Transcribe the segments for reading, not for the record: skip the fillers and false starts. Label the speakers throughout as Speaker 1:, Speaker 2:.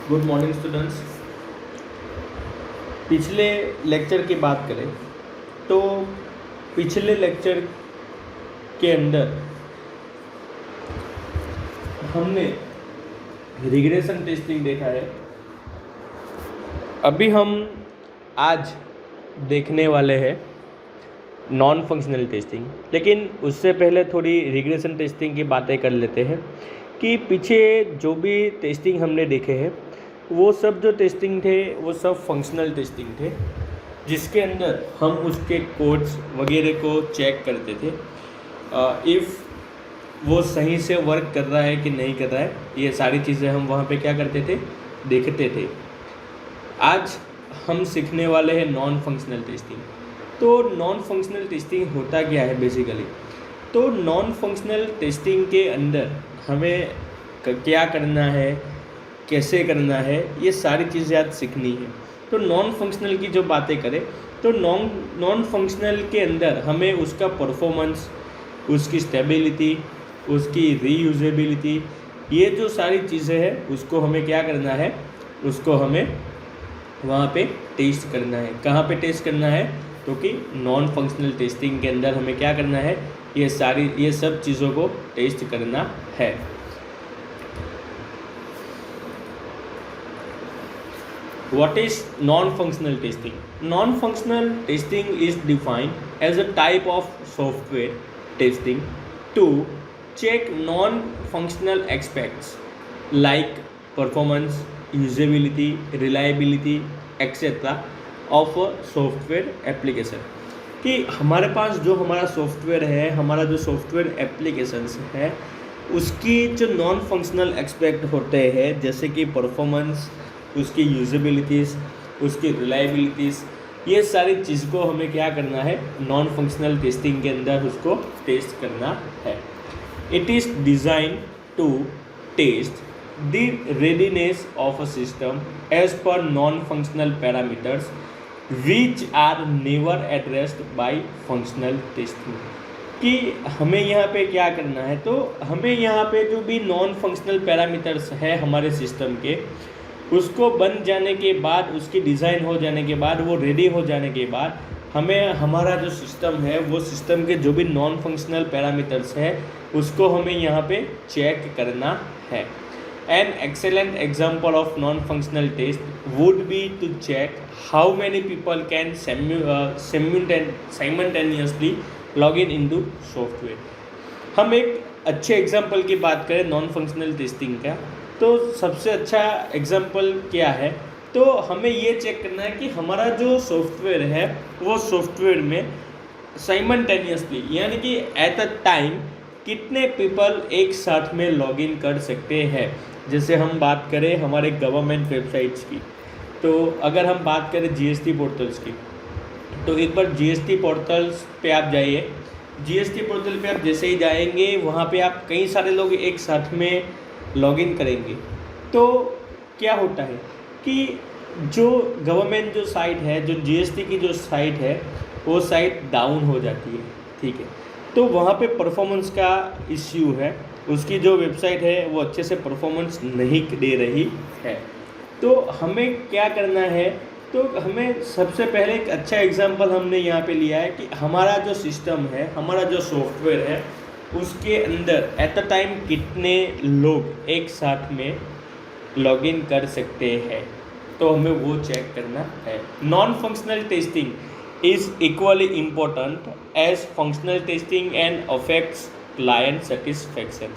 Speaker 1: Good morning students. पिछले lecture की बात करें तो पिछले लेक्चर के अंदर हमने रिग्रेशन टेस्टिंग देखा है। अभी हम आज देखने वाले हैं नॉन फंक्शनल टेस्टिंग, लेकिन उससे पहले थोड़ी रिग्रेशन टेस्टिंग की बातें कर लेते हैं कि पीछे जो भी टेस्टिंग हमने देखे हैं वो सब जो टेस्टिंग थे वो सब फंक्शनल टेस्टिंग थे, जिसके अंदर हम उसके कोड्स वगैरह को चेक करते थे इफ़ वो सही से वर्क कर रहा है कि नहीं कर रहा है। ये सारी चीज़ें हम वहाँ पे क्या करते थे, देखते थे। आज हम सीखने वाले हैं नॉन फंक्शनल टेस्टिंग। तो नॉन फंक्शनल टेस्टिंग होता क्या है बेसिकली? तो नॉन फंक्शनल टेस्टिंग के अंदर हमें क्या करना है, कैसे करना है, ये सारी चीज़ें आज सीखनी है। तो नॉन फंक्शनल की जो बातें करें तो नॉन फंक्शनल के अंदर हमें उसका परफॉर्मेंस, उसकी स्टेबिलिटी, उसकी रीयूजेबिलिटी, ये जो सारी चीज़ें हैं उसको हमें क्या करना है, उसको हमें वहाँ पे टेस्ट करना है। कहाँ पे टेस्ट करना है? तो कि नॉन फंक्शनल टेस्टिंग के अंदर हमें क्या करना है, ये सब चीज़ों को टेस्ट करना है। What is non-functional testing? Non-functional testing is defined as a type of software testing to check non-functional aspects like performance, usability, reliability, etc. of a software application। कि हमारे पास जो हमारा सॉफ्टवेयर है, हमारा जो सॉफ्टवेयर एप्लीकेशंस है, उसकी जो नॉन फंक्शनल एस्पेक्ट होते हैं जैसे कि परफॉर्मेंस, उसकी यूजेबिलिटीज़, उसकी रिलायबिलिटीज़, ये सारी चीज़ को हमें क्या करना है, नॉन फंक्शनल टेस्टिंग के अंदर उसको टेस्ट करना है। It is design to test the readiness of a system as per non functional parameters which are never addressed by functional testing. कि हमें यहाँ पे क्या करना है, तो हमें यहाँ पे जो भी नॉन फंक्शनल पैरामीटर्स है हमारे सिस्टम के, उसको बन जाने के बाद, उसकी डिज़ाइन हो जाने के बाद, वो रेडी हो जाने के बाद हमें हमारा जो सिस्टम है, वो सिस्टम के जो भी नॉन फंक्शनल पैरामीटर्स है उसको हमें यहाँ पे चेक करना है। An excellent example of non-functional test would be to check how many people can simultaneously log into software। हम एक अच्छे एग्जाम्पल की बात करें नॉन फंक्शनल टेस्टिंग का, तो सबसे अच्छा एग्जाम्पल क्या है, तो हमें ये चेक करना है कि हमारा जो सॉफ्टवेयर है वो सॉफ्टवेयर में साइमल्टेनियसली यानी कि एट अ टाइम कितने पीपल एक साथ में लॉगिन कर सकते हैं। जैसे हम बात करें हमारे गवर्नमेंट वेबसाइट्स की, तो अगर हम बात करें जीएसटी पोर्टल्स की, तो एक बार जीएसटी पोर्टल्स पे आप जाइए। जीएसटी पोर्टल पे आप जैसे ही जाएंगे वहाँ पे आप कई सारे लोग एक साथ में लॉगिन करेंगे, तो क्या होता है कि जो गवर्नमेंट जो साइट है, जो जीएसटी की जो साइट है, वो साइट डाउन हो जाती है। ठीक है, तो वहाँ पे परफॉर्मेंस का इश्यू है, उसकी जो वेबसाइट है वो अच्छे से परफॉर्मेंस नहीं दे रही है। तो हमें क्या करना है, तो हमें सबसे पहले एक अच्छा एग्जांपल हमने यहाँ पे लिया है कि हमारा जो सिस्टम है, हमारा जो सॉफ्टवेयर है, उसके अंदर एट अ टाइम कितने लोग एक साथ में लॉगिन कर सकते हैं, तो हमें वो चेक करना है। Non functional testing is equally important as functional testing and affects client satisfaction।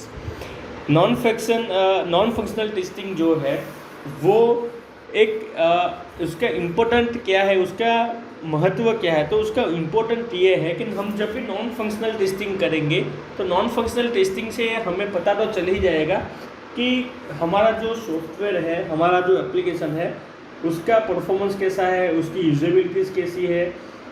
Speaker 1: Non functional testing जो है वो एक उसका इम्पोर्टेंट क्या है, उसका महत्व क्या है, तो उसका इम्पोर्टेंट ये है कि हम जब भी नॉन फंक्शनल टेस्टिंग करेंगे तो नॉन फंक्शनल टेस्टिंग से हमें पता तो चल ही जाएगा कि हमारा जो सॉफ्टवेयर है, हमारा जो एप्लीकेशन है, उसका परफॉर्मेंस कैसा है, उसकी यूजेबिलिटीज़ कैसी है,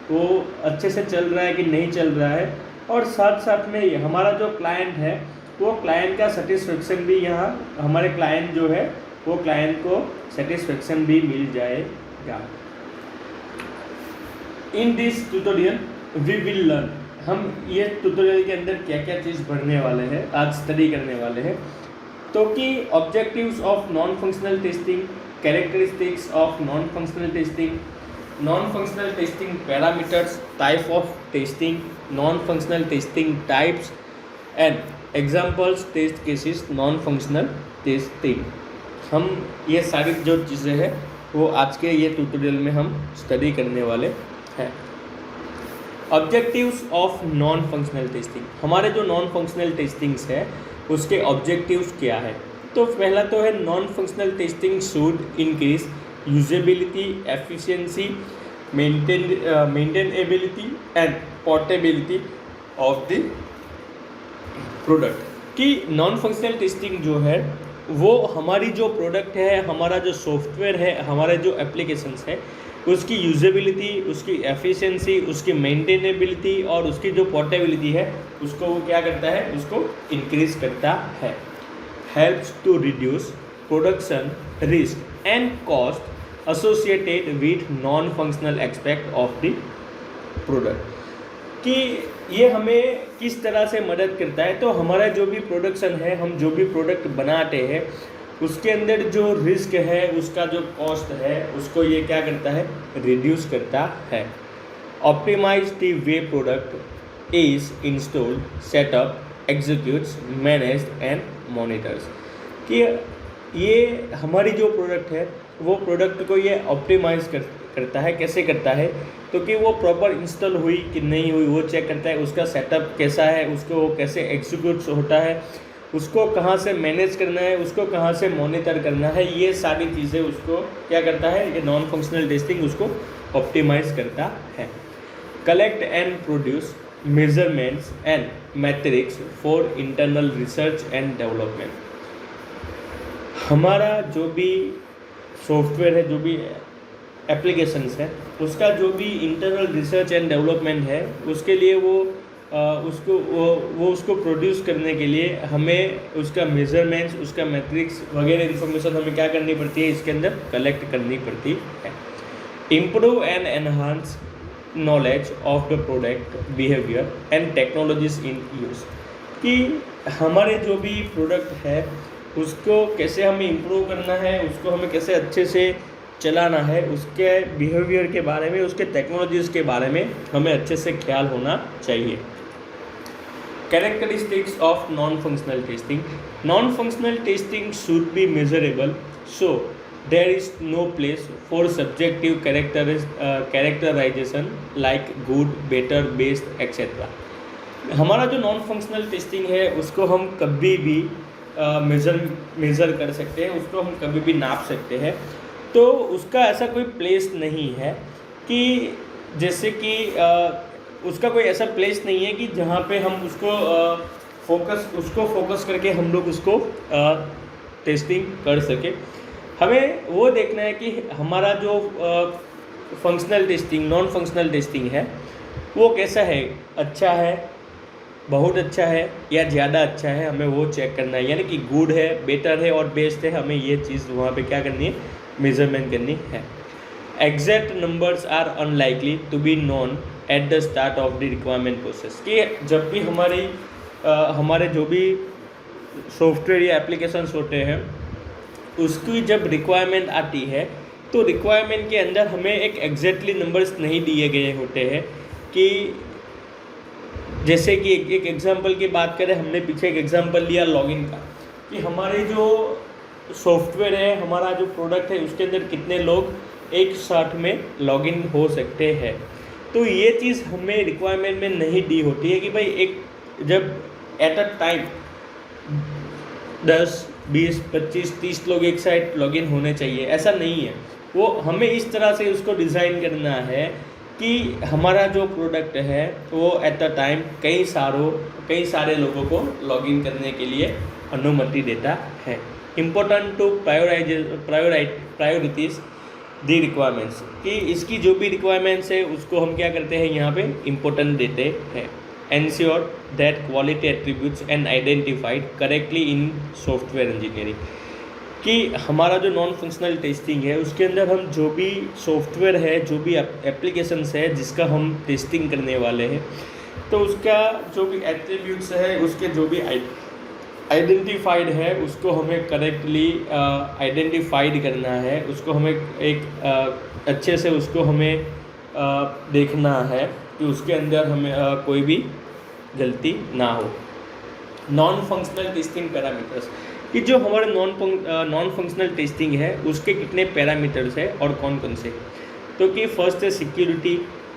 Speaker 1: वो अच्छे से चल रहा है कि नहीं चल रहा है, और साथ साथ में हमारा जो क्लाइंट है वो क्लाइंट का सेटिस्फेक्शन भी, यहाँ हमारे क्लाइंट जो है वो क्लाइंट को सेटिस्फेक्शन भी मिल जाएगा। In this tutorial we will learn, हम ये ट्यूटोरियल के अंदर क्या क्या चीज़ पढ़ने वाले हैं, आज स्टडी करने वाले हैं। तो कि objectives of non functional testing, characteristics of non functional testing, non functional testing parameters, type of testing, non functional testing types and examples, test cases, non functional testing. हम ये सारी जो चीज़ें हैं वो आज के ये ट्यूटोरियल में हम स्टडी करने वाले हैं। Objectives of non functional testing, हमारे जो नॉन फंक्शनल टेस्टिंग्स है उसके ऑब्जेक्टिव्स क्या है। तो पहला तो है non functional testing should increase usability, efficiency, maintainability and portability of the product. कि नॉन फंक्शनल टेस्टिंग जो है वो हमारी जो प्रोडक्ट है, हमारा जो सॉफ्टवेयर है, हमारे जो एप्लीकेशंस है उसकी यूजेबिलिटी, उसकी एफिशिएंसी, उसकी मेंटेनेबिलिटी और उसकी जो पोर्टेबिलिटी है उसको वो क्या करता है, उसको इंक्रीज करता है। Helps to reduce production risk and cost associated with non functional aspect of the product. कि ये हमें किस तरह से मदद करता है, तो हमारा जो भी प्रोडक्शन है, हम जो भी प्रोडक्ट बनाते हैं उसके अंदर जो रिस्क है, उसका जो कॉस्ट है उसको ये क्या करता है, रिड्यूस करता है। Optimise the way product is installed, setup, executes, managed and monitors. कि ये हमारी जो प्रोडक्ट है वो प्रोडक्ट को ये ऑप्टिमाइज करता है। कैसे करता है, तो कि वो प्रॉपर इंस्टॉल हुई कि नहीं हुई वो चेक करता है, उसका सेटअप कैसा है, उसको कैसे एग्जीक्यूट होता है, उसको कहाँ से मैनेज करना है, उसको कहाँ से मॉनिटर करना है, ये सारी चीज़ें उसको क्या करता है, ये नॉन फंक्शनल टेस्टिंग उसको ऑप्टिमाइज करता है। Collect and produce measurements and matrix for internal research and development. हमारा जो भी सॉफ्टवेयर है, जो भी एप्लीकेशंस है, उसका जो भी इंटरनल रिसर्च एंड डेवलपमेंट है उसके लिए वो उसको प्रोड्यूस करने के लिए हमें उसका मेजरमेंट्स, उसका मैट्रिक्स वगैरह इन्फॉर्मेशन हमें क्या करनी पड़ती है, इसके अंदर कलेक्ट करनी पड़ती है। Improve and enhance knowledge of the product behaviour and technologies in use. कि हमारे जो भी प्रोडक्ट है उसको कैसे हमें इम्प्रूव करना है, उसको हमें कैसे अच्छे से चलाना है, उसके बिहेवियर के बारे में, उसके टेक्नोलॉजीज़ के बारे में हमें अच्छे से ख्याल होना चाहिए। Characteristics of non functional testing, non functional testing should be measurable, so there is no place for subjective characterisation like good, better, best etcetera. हमारा जो नॉन फंक्शनल टेस्टिंग है उसको हम कभी भी मेज़र कर सकते हैं, उसको हम कभी भी नाप सकते हैं। तो उसका ऐसा कोई प्लेस नहीं है कि जैसे कि उसका कोई ऐसा प्लेस नहीं है कि जहाँ पे हम उसको फोकस करके हम लोग उसको टेस्टिंग कर सके। हमें वो देखना है कि हमारा जो functional testing, non functional testing है वो कैसा है, अच्छा है, बहुत अच्छा है या ज़्यादा अच्छा है, हमें वो चेक करना है। यानी कि गुड है, बेटर है और बेस्ट है, हमें ये चीज़ वहाँ पे क्या करनी है, मेजरमेंट करनी है। Exact numbers are unlikely to be known at the start of the requirement process. कि जब भी हमारे जो भी सॉफ्टवेयर या एप्लीकेशंस होते हैं उसकी जब रिक्वायरमेंट आती है तो रिक्वायरमेंट के अंदर हमें एक एग्जैक्टली नंबर्स नहीं दिए गए होते हैं। कि जैसे कि एक एग्जांपल की बात करें, हमने पीछे एक एग्जांपल लिया लॉगिन का, कि हमारे जो सॉफ्टवेयर है, हमारा जो प्रोडक्ट है उसके अंदर कितने लोग एक साथ में लॉगिन हो सकते हैं। तो ये चीज़ हमें रिक्वायरमेंट में नहीं दी होती है कि भाई एक जब एट अ टाइम 10, 20, 25, 30 लोग एक साथ लॉगिन होने चाहिए, ऐसा नहीं है। वो हमें इस तरह से उसको डिज़ाइन करना है कि हमारा जो प्रोडक्ट है वो एट अ टाइम कई सारे लोगों को लॉगिन करने के लिए अनुमति देता है। Important to prioritise the requirements, कि इसकी जो भी रिक्वायरमेंट्स है उसको हम क्या करते हैं, यहाँ पे इम्पोर्टेंट देते हैं। Ensure that quality attributes and identified correctly in software engineering, कि हमारा जो नॉन फंक्शनल टेस्टिंग है उसके अंदर हम जो भी सॉफ्टवेयर है, जो भी एप्लीकेशंस है जिसका हम टेस्टिंग करने वाले हैं, तो उसका जो भी एट्रीब्यूट्स है, उसके जो भी आइडेंटिफाइड है उसको हमें करेक्टली आइडेंटिफाइड करना है, उसको हमें एक अच्छे से उसको हमें देखना है कि उसके अंदर हमें कोई भी गलती ना हो। नॉन फंक्शनल टेस्टिंग पैरामीटर्स, कि जो हमारे नॉन फंक्शनल टेस्टिंग है उसके कितने पैरामीटर्स है और कौन कौन से। तो कि फर्स्ट है security,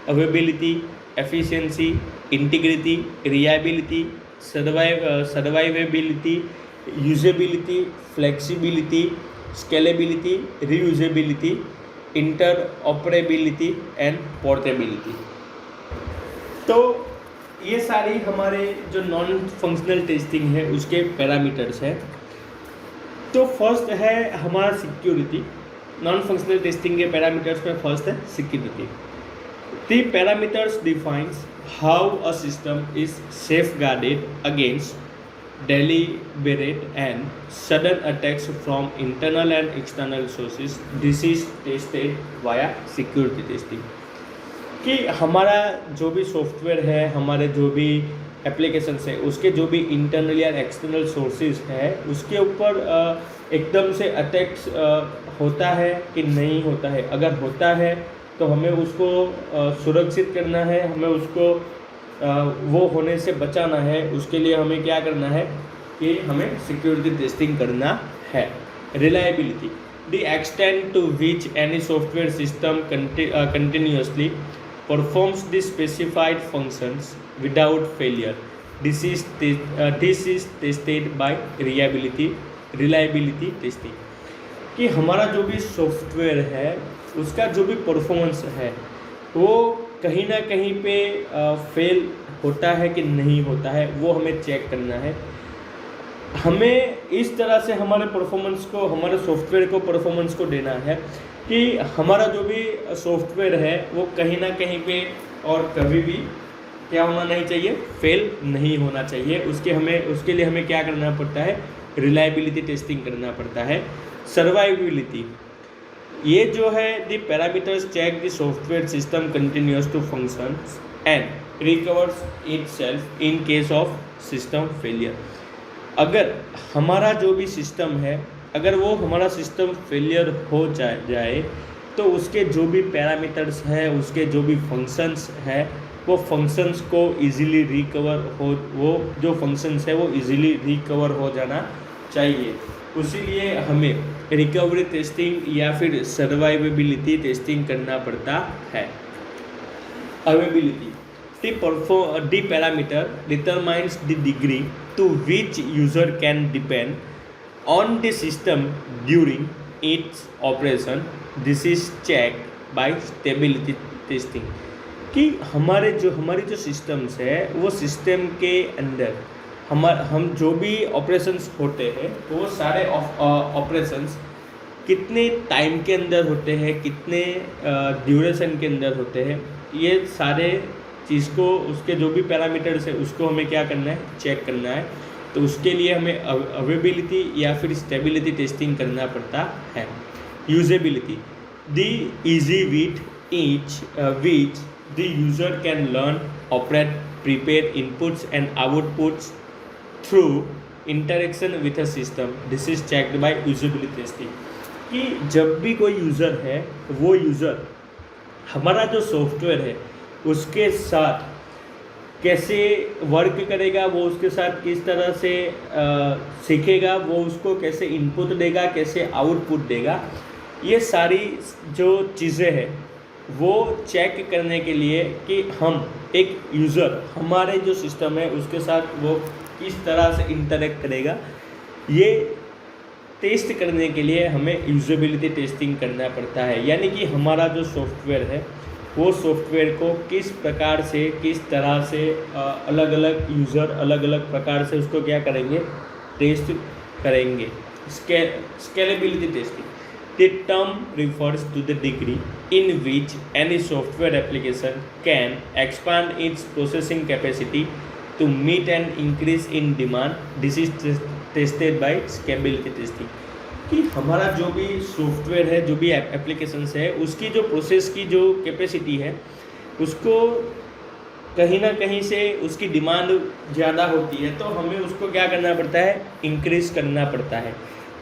Speaker 1: availability, efficiency, integrity, reliability, survivability, usability, flexibility, scalability, reusability, interoperability and portability. तो ये सारी हमारे जो नॉन फंक्शनल टेस्टिंग है उसके पैरामीटर्स हैं। तो फर्स्ट है हमारा सिक्योरिटी। नॉन फंक्शनल टेस्टिंग के पैरामीटर्स में फर्स्ट है security. The parameters defines how a system is safeguarded against deliberate and sudden attacks from internal and external sources. This is tested via security testing. कि हमारा जो भी software है, हमारे जो भी एप्लीकेशंस है, उसके जो भी इंटरनल या एक्सटर्नल सोर्सेज है उसके ऊपर एकदम से अटैक्स होता है कि नहीं होता है। अगर होता है तो हमें उसको सुरक्षित करना है, हमें उसको वो होने से बचाना है। उसके लिए हमें क्या करना है कि हमें सिक्योरिटी टेस्टिंग करना है। Reliability, the extent to which any software system continuously performs the specified functions without failure. This is tested by reliability testing. कि हमारा जो भी सॉफ्टवेयर है उसका जो भी परफॉर्मेंस है वो कहीं ना कहीं पे फेल होता है कि नहीं होता है, वो हमें चेक करना है। हमें इस तरह से हमारे परफॉर्मेंस को, हमारे सॉफ्टवेयर को परफॉर्मेंस को देना है कि हमारा जो भी सॉफ्टवेयर है वो कहीं ना कहीं पे और कभी भी क्या होना नहीं चाहिए, फेल नहीं होना चाहिए। उसके लिए हमें क्या करना पड़ता है, रिलायबिलिटी टेस्टिंग करना पड़ता है। सर्वाइवेबिलिटी, ये जो है the parameters check the software system continuous to functions and recovers itself in case of system failure. अगर हमारा जो भी सिस्टम है, अगर वो हमारा सिस्टम फेलियर हो जाए तो उसके जो भी पैरामीटर्स हैं, उसके जो भी फंक्शंस हैं, वो फंक्शंस को इजीली रिकवर हो, वो जो फंक्शंस है वो इजीली रिकवर हो जाना चाहिए। उसीलिए हमें रिकवरी टेस्टिंग या फिर सर्वाइवेबिलिटी टेस्टिंग करना पड़ता है। Availability, the parameter determines the degree to which user can depend on the system during its operation. This is checked by stability testing. कि हमारी जो सिस्टम्स है वो सिस्टम के अंदर हम जो भी ऑपरेशंस होते हैं वो सारे ऑपरेशंस कितने टाइम के अंदर होते हैं, कितने ड्यूरेशन के अंदर होते हैं, ये सारे चीज़ को, उसके जो भी पैरामीटर्स है उसको हमें क्या करना है, चेक करना है। तो उसके लिए हमें अवेलेबिलिटी या फिर स्टेबिलिटी टेस्टिंग करना पड़ता है। Usability, the easy which the user can learn, operate, prepare inputs and outputs through interaction with a system. This is checked by usability testing. कि जब भी कोई यूज़र है, वो यूज़र हमारा जो सॉफ्टवेयर है उसके साथ कैसे वर्क करेगा, वो उसके साथ किस तरह से सीखेगा, वो उसको कैसे इनपुट देगा, कैसे आउटपुट देगा, ये सारी जो चीज़ें हैं वो चेक करने के लिए कि हम एक यूज़र हमारे जो सिस्टम है उसके साथ वो किस तरह से इंटरेक्ट करेगा, ये टेस्ट करने के लिए हमें यूजेबिलिटी टेस्टिंग करना पड़ता है। यानी कि हमारा जो सॉफ्टवेयर है वो सॉफ्टवेयर को किस प्रकार से, किस तरह से अलग अलग यूज़र अलग अलग प्रकार से उसको क्या करेंगे, टेस्ट करेंगे। Scalability testing, the term refers to the degree in which any software application can expand its processing capacity to meet an increase in demand. This is tested by scalability testing. कि हमारा जो भी software है, जो भी applications है, उसकी जो प्रोसेस की जो कैपेसिटी है उसको कहीं ना कहीं से उसकी डिमांड ज़्यादा होती है, तो हमें उसको क्या करना पड़ता है, इंक्रीज़ करना पड़ता है।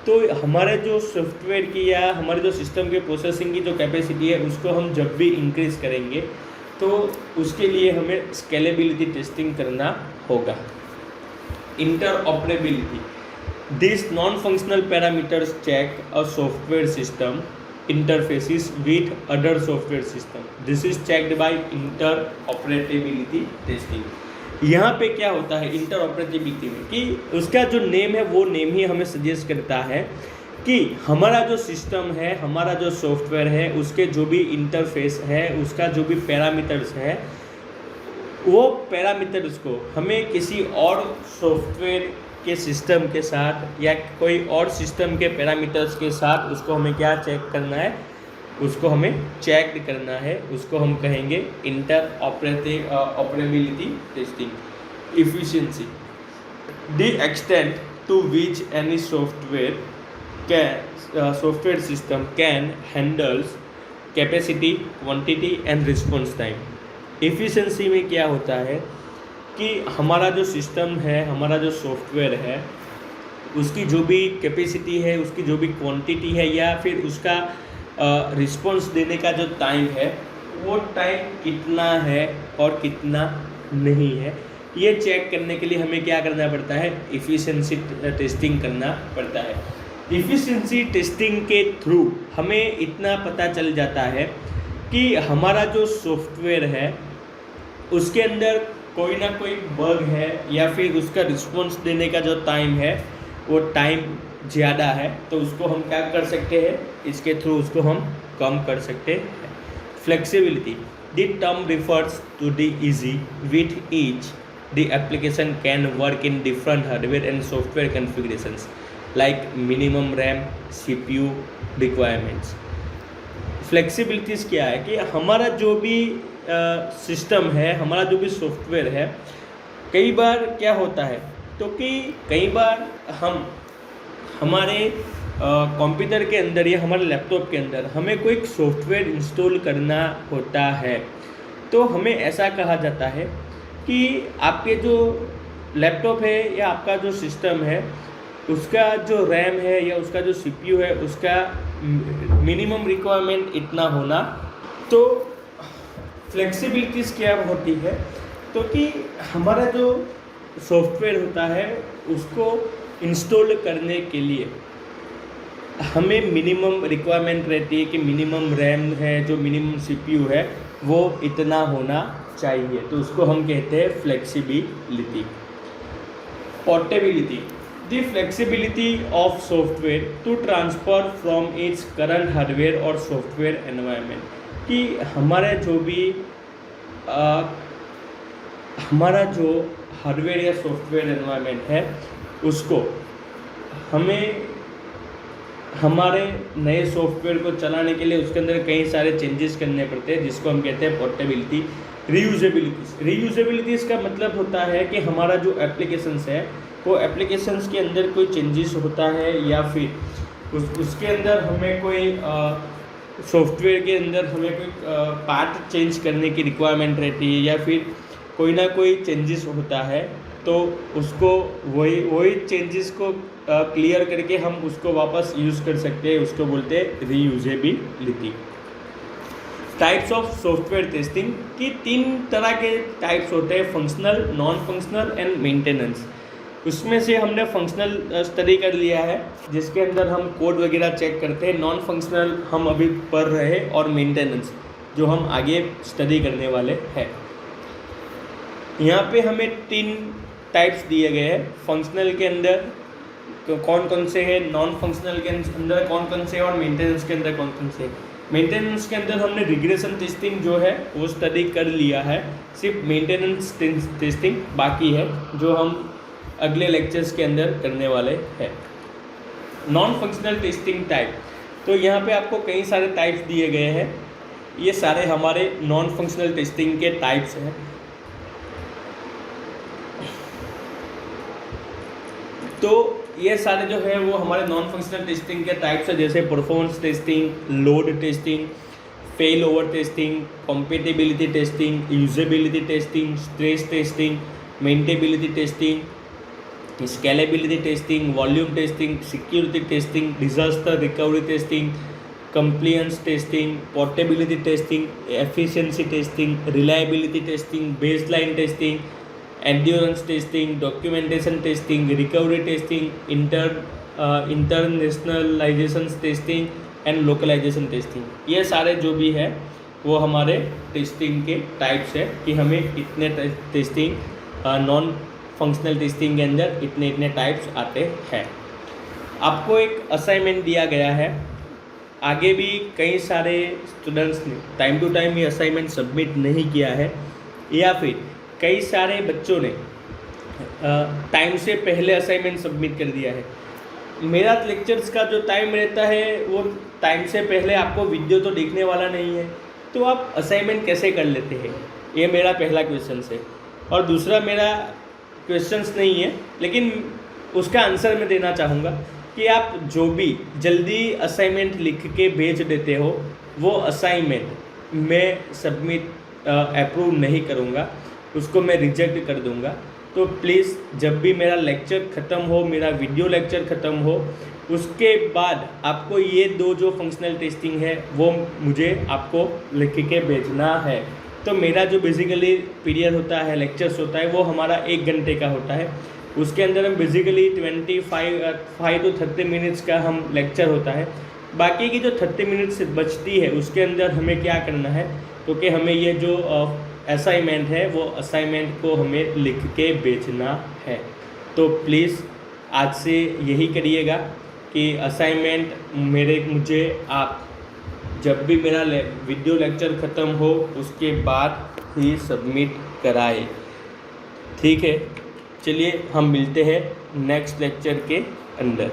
Speaker 1: तो हमारे जो सॉफ्टवेयर की या हमारे जो सिस्टम के प्रोसेसिंग की जो कैपेसिटी है उसको हम जब भी इंक्रीज़ करेंगे तो उसके लिए हमें स्केलेबिलिटी टेस्टिंग करना होगा। Interoperability, this non functional parameters check a software system interfaces with other software system. This is checked by interoperability testing. यहाँ पे क्या होता है इंटरऑपरेबिलिटी में कि उसका जो नेम है वो नेम ही हमें सजेस्ट करता है कि हमारा जो सिस्टम है, हमारा जो सॉफ्टवेयर है, उसके जो भी इंटरफेस है, उसका जो भी पैरामीटर्स है, वो पैरामीटर्स को हमें किसी और सॉफ्टवेयर के सिस्टम के साथ या कोई और सिस्टम के पैरामीटर्स के साथ उसको हमें क्या चेक करना है, उसको हमें चेक करना है। उसको हम कहेंगे interoperability testing. Efficiency, the extent to which any software system can handles capacity, quantity and response time. Efficiency में क्या होता है कि हमारा जो सिस्टम है, हमारा जो सॉफ्टवेयर है, उसकी जो भी कैपेसिटी है, उसकी जो भी क्वांटिटी है, या फिर उसका रिस्पॉन्स देने का जो टाइम है, वो टाइम कितना है और कितना नहीं है, ये चेक करने के लिए हमें क्या करना पड़ता है, इफ़िशिएंसी टेस्टिंग करना पड़ता है। इफ़िशिएंसी टेस्टिंग के थ्रू हमें इतना पता चल जाता है कि हमारा जो सॉफ्टवेयर है उसके अंदर कोई ना कोई बग है या फिर उसका रिस्पॉन्स देने का जो टाइम है वो टाइम ज़्यादा है, तो उसको हम क्या कर सकते हैं, इसके थ्रू उसको हम कम कर सकते हैं। Flexibility, the term refers to the ease with which the application can work in different hardware and software configurations like minimum RAM, CPU requirements. Flexibilities क्या है कि हमारा जो भी सिस्टम है, हमारा जो भी सॉफ्टवेयर है, कई बार क्या होता है तो कि कई बार हम हमारे कंप्यूटर के अंदर या हमारे लैपटॉप के अंदर हमें कोई सॉफ्टवेयर इंस्टॉल करना होता है, तो हमें ऐसा कहा जाता है कि आपके जो लैपटॉप है या आपका जो सिस्टम है उसका जो रैम है या उसका जो CPU है उसका मिनिमम रिक्वायरमेंट इतना होना। तो फ्लेक्सिबिलिटीज़ क्या होती है तो कि हमारा जो सॉफ्टवेयर होता है उसको इंस्टॉल करने के लिए हमें मिनिमम रिक्वायरमेंट रहती है कि मिनिमम रैम है, जो मिनिमम CPU है वो इतना होना चाहिए, तो उसको हम कहते हैं flexibility. Portability, the flexibility of software to transfer from its current hardware और सॉफ्टवेयर एनवायरनमेंट, कि हमारे जो भी हमारा जो हार्डवेयर या सॉफ्टवेयर एनवायरनमेंट है उसको हमें हमारे नए सॉफ्टवेयर को चलाने के लिए उसके अंदर कई सारे चेंजेस करने पड़ते हैं, जिसको हम कहते हैं पोर्टेबिलिटी। रीयूजेबिलिटीज़ का मतलब होता है कि हमारा जो एप्लीकेशंस है वो एप्लीकेशंस के अंदर कोई चेंजेस होता है या फिर उसके अंदर हमें कोई सॉफ्टवेयर के अंदर हमें कोई पार्ट चेंज करने की रिक्वायरमेंट रहती है या फिर कोई ना कोई चेंजेस होता है, तो उसको वही चेंजेस को क्लियर करके हम उसको वापस यूज़ कर सकते हैं, उसको बोलते हैं reusability. Types of software testing की 3 तरह के टाइप्स होते हैं, functional, non functional and maintenance. उसमें से हमने फंक्शनल स्टडी कर लिया है जिसके अंदर हम कोड वगैरह चेक करते हैं, नॉन फंक्शनल हम अभी पढ़ रहे हैं, और मेंटेनेंस जो हम आगे स्टडी करने वाले हैं। यहाँ पे हमें 3 टाइप्स दिए गए हैं। फंक्शनल के अंदर कौन कौन से हैं, नॉन फंक्शनल के अंदर कौन कौन से हैं, और मेंटेनेंस के अंदर कौन कौन से हैं। मेंटेनेंस के अंदर हमने रिग्रेशन टेस्टिंग जो है वो स्टडी कर लिया है, सिर्फ मेंटेनेंस टेस्टिंग बाकी है जो हम अगले लेक्चर्स के अंदर करने वाले हैं। नॉन फंक्शनल टेस्टिंग टाइप, तो यहाँ पे आपको कई सारे टाइप्स दिए गए हैं, ये सारे हमारे नॉन फंक्शनल टेस्टिंग के टाइप्स हैं। तो ये सारे जो है वो हमारे नॉन फंक्शनल टेस्टिंग के टाइप्स है, जैसे performance testing, load testing, fail over testing, compatibility testing, usability testing, stress testing, maintainability testing, scalability testing, volume testing, security testing, disaster recovery testing, compliance testing, portability testing, efficiency testing, reliability testing, baseline testing, endurance testing, documentation testing, recovery testing, internationalization testing and localization testing. ये सारे जो भी है वो हमारे testing के types है कि हमें इतने टेस्टिंग नॉन फंक्शनल टेस्टिंग के अंदर इतने इतने टाइप्स आते हैं। आपको एक असाइनमेंट दिया गया है, आगे भी कई सारे स्टूडेंट्स ने टाइम टू टाइम ये असाइनमेंट सबमिट नहीं किया है, या फिर कई सारे बच्चों ने टाइम से पहले असाइनमेंट सबमिट कर दिया है। मेरा लेक्चर्स का जो टाइम रहता है वो टाइम से पहले आपको वीडियो तो देखने वाला नहीं है, तो आप असाइनमेंट कैसे कर लेते हैं, ये मेरा पहला क्वेश्चन है। और दूसरा मेरा क्वेश्चंस नहीं है, लेकिन उसका आंसर मैं देना चाहूँगा कि आप जो भी जल्दी असाइनमेंट लिख के भेज देते हो वो असाइनमेंट मैं सबमिट अप्रूव नहीं करूँगा, उसको मैं रिजेक्ट कर दूँगा। तो प्लीज़ जब भी मेरा लेक्चर ख़त्म हो, मेरा वीडियो लेक्चर ख़त्म हो, उसके बाद आपको ये दो जो फंक्शनल टेस्टिंग है वो मुझे आपको लिख के भेजना है। तो मेरा जो बेसिकली पीरियड होता है, लेक्चर्स होता है, वो हमारा 1 घंटे का होता है। उसके अंदर हम बेसिकली 5 to 30 मिनट्स का हम लेक्चर होता है। बाकी की जो 30 मिनट्स बचती है उसके अंदर हमें क्या करना है, क्योंकि हमें ये जो असाइनमेंट है वो असाइनमेंट को हमें लिख के भेजना है। तो प्लीज़ आज से यही करिएगा कि असाइनमेंट मुझे आप जब भी मेरा वीडियो लेक्चर ख़त्म हो उसके बाद ही सबमिट कराए, ठीक है। चलिए हम मिलते हैं नेक्स्ट लेक्चर के अंदर।